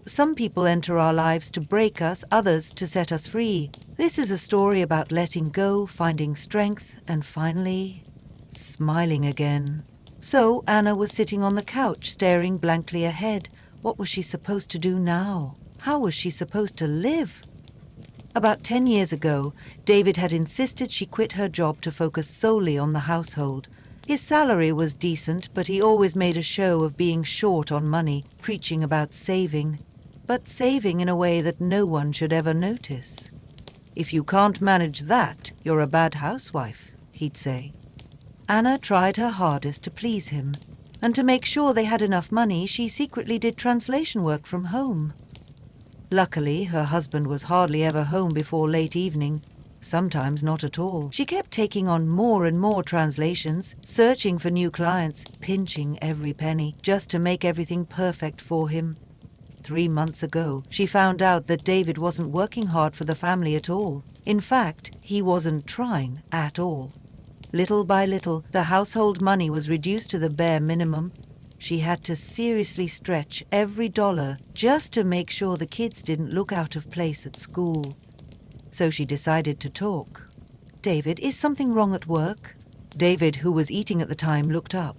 Some people enter our lives to break us, others to set us free. This is a story about letting go, finding strength, and finally, smiling again. So Anna was sitting on the couch, staring blankly ahead. What was she supposed to do now? How was she supposed to live? About 10 years ago, David had insisted she quit her job to focus solely on the household. His salary was decent, but he always made a show of being short on money, preaching about saving. But saving in a way that no one should ever notice. If you can't manage that, you're a bad housewife, he'd say. Anna tried her hardest to please him, and to make sure they had enough money, she secretly did translation work from home. Luckily, her husband was hardly ever home before late evening, sometimes not at all. She kept taking on more and more translations, searching for new clients, pinching every penny, just to make everything perfect for him. 3 months ago, she found out that David wasn't working hard for the family at all. In fact, he wasn't trying at all. Little by little, the household money was reduced to the bare minimum. She had to seriously stretch every dollar just to make sure the kids didn't look out of place at school. So she decided to talk. "David, is something wrong at work?" David, who was eating at the time, looked up.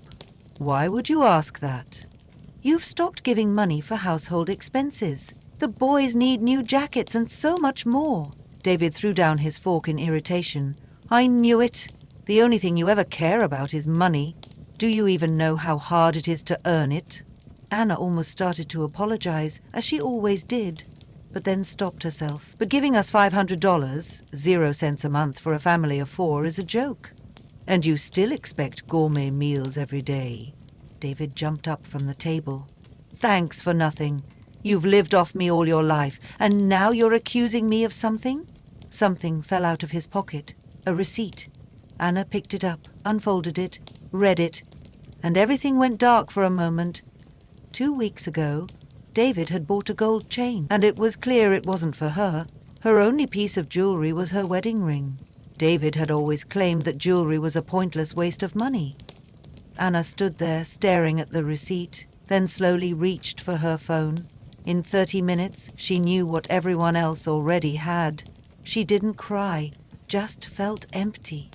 "Why would you ask that?" "You've stopped giving money for household expenses. The boys need new jackets and so much more." David threw down his fork in irritation. "I knew it. The only thing you ever care about is money. Do you even know how hard it is to earn it?" Anna almost started to apologize, as she always did, but then stopped herself. "But giving us $500, 0 cents a month for a family of 4, is a joke. And you still expect gourmet meals every day." David jumped up from the table. "Thanks for nothing. You've lived off me all your life, and now you're accusing me of something?" Something fell out of his pocket. A receipt. Anna picked it up, unfolded it, read it, and everything went dark for a moment. 2 weeks ago, David had bought a gold chain, and it was clear it wasn't for her. Her only piece of jewelry was her wedding ring. David had always claimed that jewelry was a pointless waste of money. Anna stood there, staring at the receipt, then slowly reached for her phone. In 30 minutes, she knew what everyone else already had. She didn't cry, just felt empty.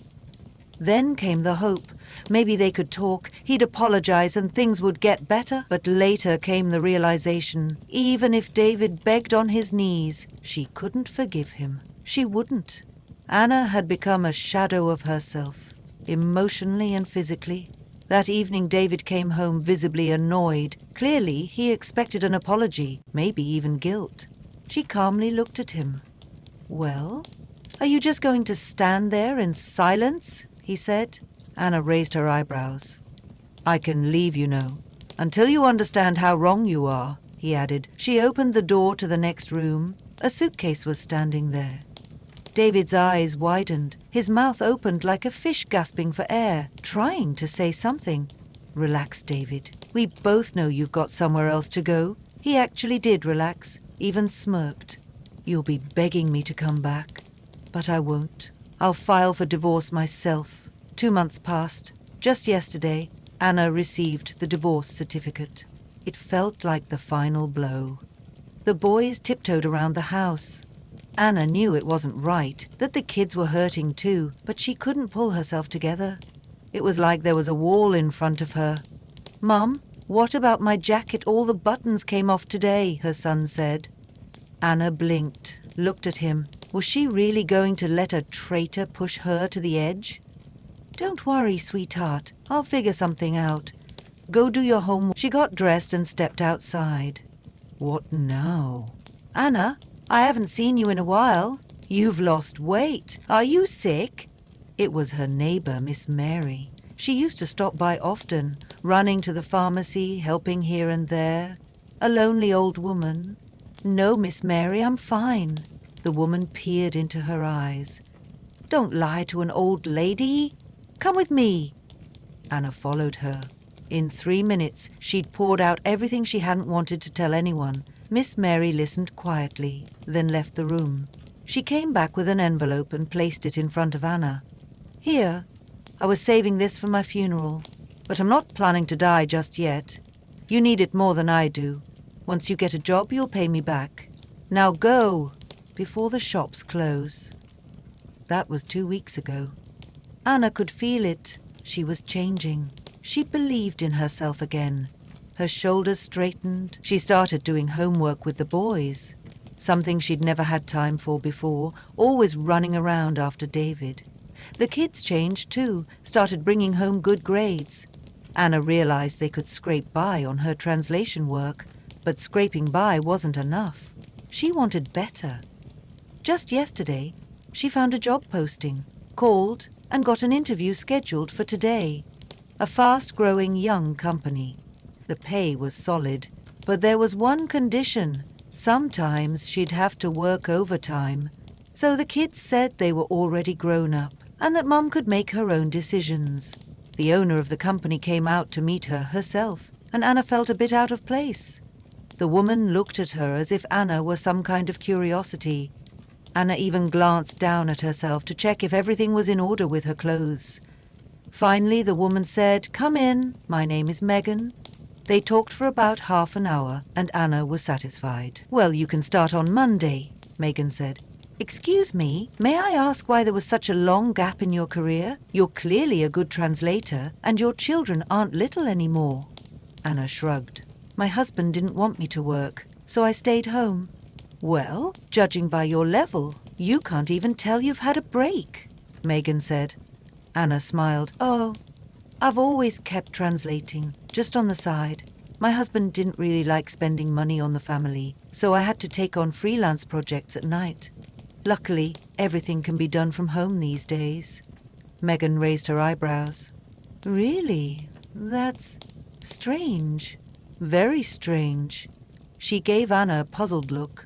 Then came the hope. Maybe they could talk, he'd apologize and things would get better. But later came the realization, even if David begged on his knees, she couldn't forgive him. She wouldn't. Anna had become a shadow of herself, emotionally and physically. That evening David came home visibly annoyed. Clearly, he expected an apology, maybe even guilt. She calmly looked at him. "Well, are you just going to stand there in silence?" he said. Anna raised her eyebrows. "I can leave, you know, until you understand how wrong you are," he added. She opened the door to the next room. A suitcase was standing there. David's eyes widened. His mouth opened like a fish gasping for air, trying to say something. "Relax, David. We both know you've got somewhere else to go." He actually did relax, even smirked. "You'll be begging me to come back, but I won't. I'll file for divorce myself." 2 months passed. Just yesterday, Anna received the divorce certificate. It felt like the final blow. The boys tiptoed around the house. Anna knew it wasn't right, that the kids were hurting too, but she couldn't pull herself together. It was like there was a wall in front of her. "Mum, what about my jacket? All the buttons came off today," her son said. Anna blinked, looked at him. Was she really going to let a traitor push her to the edge? "Don't worry, sweetheart. I'll figure something out. Go do your homework." She got dressed and stepped outside. "What now?" "Anna, I haven't seen you in a while. You've lost weight. Are you sick?" It was her neighbor, Miss Mary. She used to stop by often, running to the pharmacy, helping here and there. A lonely old woman. "No, Miss Mary, I'm fine." The woman peered into her eyes. "Don't lie to an old lady. Come with me." Anna followed her. In 3 minutes, she'd poured out everything she hadn't wanted to tell anyone. Miss Mary listened quietly, then left the room. She came back with an envelope and placed it in front of Anna. "Here, I was saving this for my funeral, but I'm not planning to die just yet. You need it more than I do. Once you get a job, you'll pay me back. Now go, before the shops close. That was 2 weeks ago. Anna could feel it. She was changing. She believed in herself again. Her shoulders straightened. She started doing homework with the boys, something she'd never had time for before, always running around after David. The kids changed too, started bringing home good grades. Anna realized they could scrape by on her translation work, but scraping by wasn't enough. She wanted better. Just yesterday, she found a job posting, called, and got an interview scheduled for today. A fast-growing young company. The pay was solid, but there was one condition. Sometimes she'd have to work overtime. So the kids said they were already grown up and that Mum could make her own decisions. The owner of the company came out to meet her herself, and Anna felt a bit out of place. The woman looked at her as if Anna were some kind of curiosity. Anna even glanced down at herself to check if everything was in order with her clothes. Finally, the woman said, "Come in, my name is Megan." They talked for about half an hour, and Anna was satisfied. "Well, you can start on Monday," Megan said. "Excuse me, may I ask why there was such a long gap in your career? You're clearly a good translator, and your children aren't little anymore." Anna shrugged. "My husband didn't want me to work, so I stayed home." "Well, judging by your level, you can't even tell you've had a break," Megan said. Anna smiled. "Oh, I've always kept translating, just on the side. My husband didn't really like spending money on the family, so I had to take on freelance projects at night. Luckily, everything can be done from home these days." Megan raised her eyebrows. "Really? That's strange. Very strange." She gave Anna a puzzled look.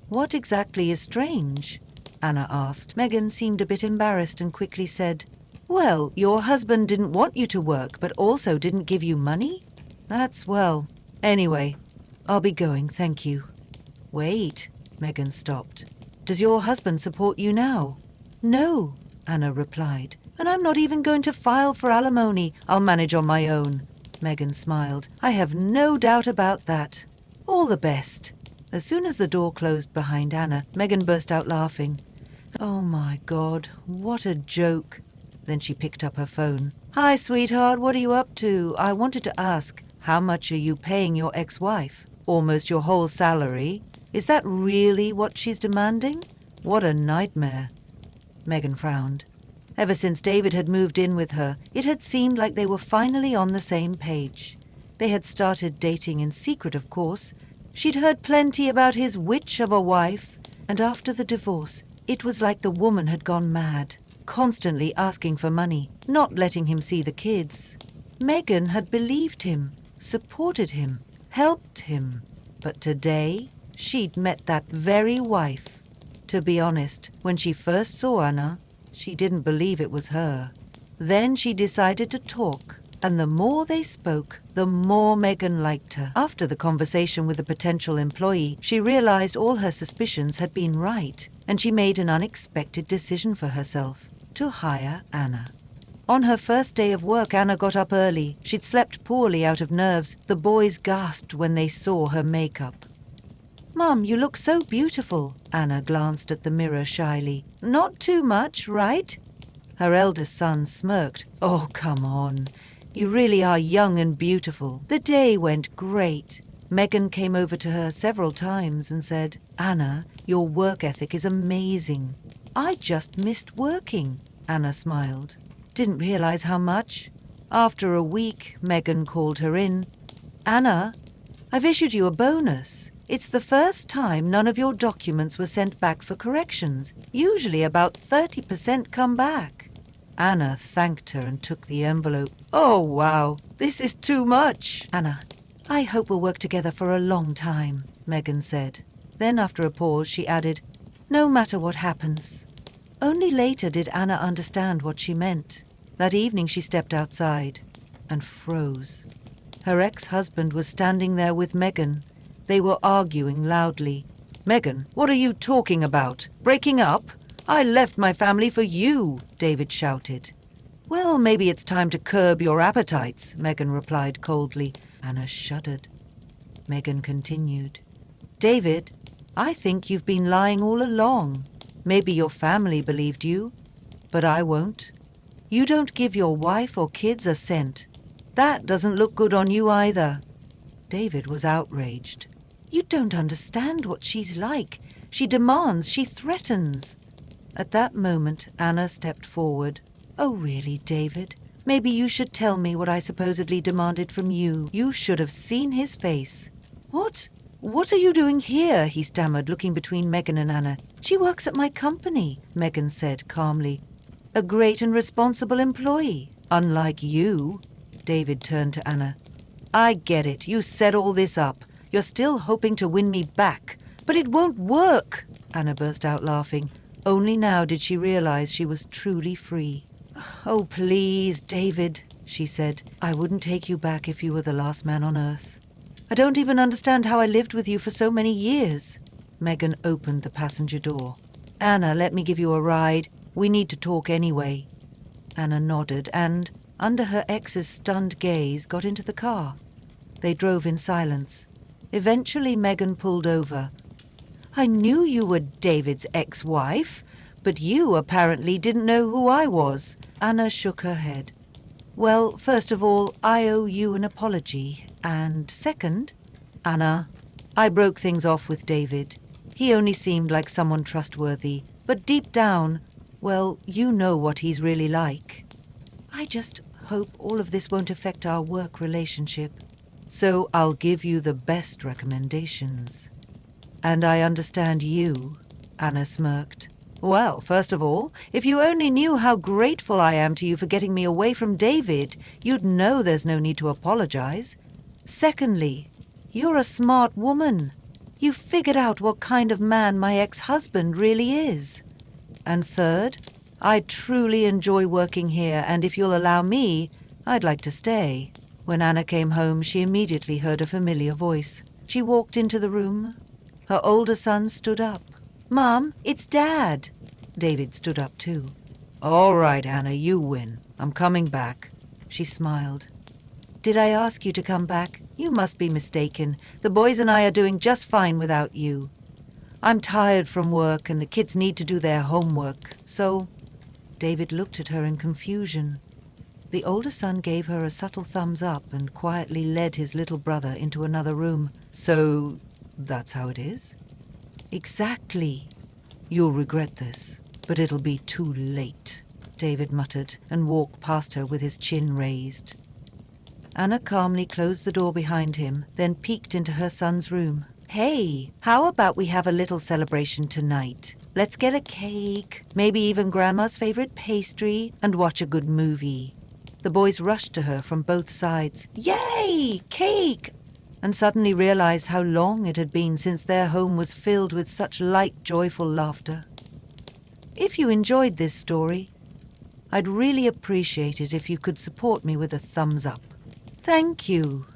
"What exactly is strange?" Anna asked. Megan seemed a bit embarrassed and quickly said, "Well, your husband didn't want you to work, but also didn't give you money? That's well. Anyway, I'll be going, thank you." "Wait," Megan stopped. "Does your husband support you now?" "No," Anna replied. "And I'm not even going to file for alimony. I'll manage on my own." Megan smiled. "I have no doubt about that. All the best." As soon as the door closed behind Anna, Megan burst out laughing. "Oh my God, what a joke." Then she picked up her phone. "Hi, sweetheart, what are you up to? I wanted to ask, how much are you paying your ex-wife? Almost your whole salary? Is that really what she's demanding? What a nightmare." Megan frowned. Ever since David had moved in with her, it had seemed like they were finally on the same page. They had started dating in secret, of course. She'd heard plenty about his witch of a wife, and after the divorce, it was like the woman had gone mad, constantly asking for money, not letting him see the kids. Megan had believed him, supported him, helped him. But today, she'd met that very wife. To be honest, when she first saw Anna, she didn't believe it was her. Then she decided to talk, and the more they spoke, the more Megan liked her. After the conversation with the potential employee, she realized all her suspicions had been right, and she made an unexpected decision for herself, to hire Anna. On her first day of work, Anna got up early. She'd slept poorly out of nerves. The boys gasped when they saw her makeup. "Mum, you look so beautiful." Anna glanced at the mirror shyly. "Not too much, right?" Her eldest son smirked. "Oh, come on. You really are young and beautiful." The day went great. Megan came over to her several times and said, "Anna, your work ethic is amazing." "I just missed working," Anna smiled. "Didn't realize how much." After a week, Megan called her in. "Anna, I've issued you a bonus. It's the first time none of your documents were sent back for corrections. Usually about 30% come back." Anna thanked her and took the envelope. "Oh, wow, this is too much." "Anna, I hope we'll work together for a long time," Megan said. Then after a pause, she added, "No matter what happens." Only later did Anna understand what she meant. That evening she stepped outside and froze. Her ex-husband was standing there with Megan. They were arguing loudly. "Megan, what are you talking about? Breaking up? I left my family for you," David shouted. "Well, maybe it's time to curb your appetites," Megan replied coldly. Anna shuddered. Megan continued. David, I think you've been lying all along. Maybe your family believed you, but I won't. You don't give your wife or kids a cent. That doesn't look good on you either. David was outraged. You don't understand what she's like. She demands, she threatens. At that moment, Anna stepped forward. Oh, really, David? Maybe you should tell me what I supposedly demanded from you. You should have seen his face. What? What are you doing here? He stammered, looking between Megan and Anna. She works at my company, Megan said calmly. A great and responsible employee. Unlike you. David turned to Anna. I get it. You set all this up. You're still hoping to win me back. But it won't work, Anna burst out laughing. Only now did she realize she was truly free. Oh, please, David, she said. I wouldn't take you back if you were the last man on earth. I don't even understand how I lived with you for so many years. Megan opened the passenger door. Anna, let me give you a ride. We need to talk anyway. Anna nodded and, under her ex's stunned gaze, got into the car. They drove in silence. Eventually, Megan pulled over. I knew you were David's ex-wife, but you apparently didn't know who I was. Anna shook her head. Well, first of all, I owe you an apology. And second, Anna, I broke things off with David. He only seemed like someone trustworthy. But deep down, well, you know what he's really like. I just hope all of this won't affect our work relationship. So I'll give you the best recommendations. And I understand you, Anna smirked. Well, first of all, if you only knew how grateful I am to you for getting me away from David, you'd know there's no need to apologize. Secondly, you're a smart woman. You've figured out what kind of man my ex-husband really is. And third, I truly enjoy working here, and if you'll allow me, I'd like to stay. When Anna came home, she immediately heard a familiar voice. She walked into the room. Her older son stood up. Mom, it's Dad. David stood up too. All right, Anna, you win. I'm coming back. She smiled. Did I ask you to come back? You must be mistaken. The boys and I are doing just fine without you. I'm tired from work and the kids need to do their homework. So, David looked at her in confusion. The older son gave her a subtle thumbs up and quietly led his little brother into another room. So, that's how it is? Exactly. You'll regret this, but it'll be too late, David muttered and walked past her with his chin raised. Anna calmly closed the door behind him, then peeked into her son's room. Hey, how about we have a little celebration tonight? Let's get a cake, maybe even Grandma's favorite pastry, and watch a good movie. The boys rushed to her from both sides. Yay! Cake! And suddenly realized how long it had been since their home was filled with such light, joyful laughter. If you enjoyed this story, I'd really appreciate it if you could support me with a thumbs up. Thank you.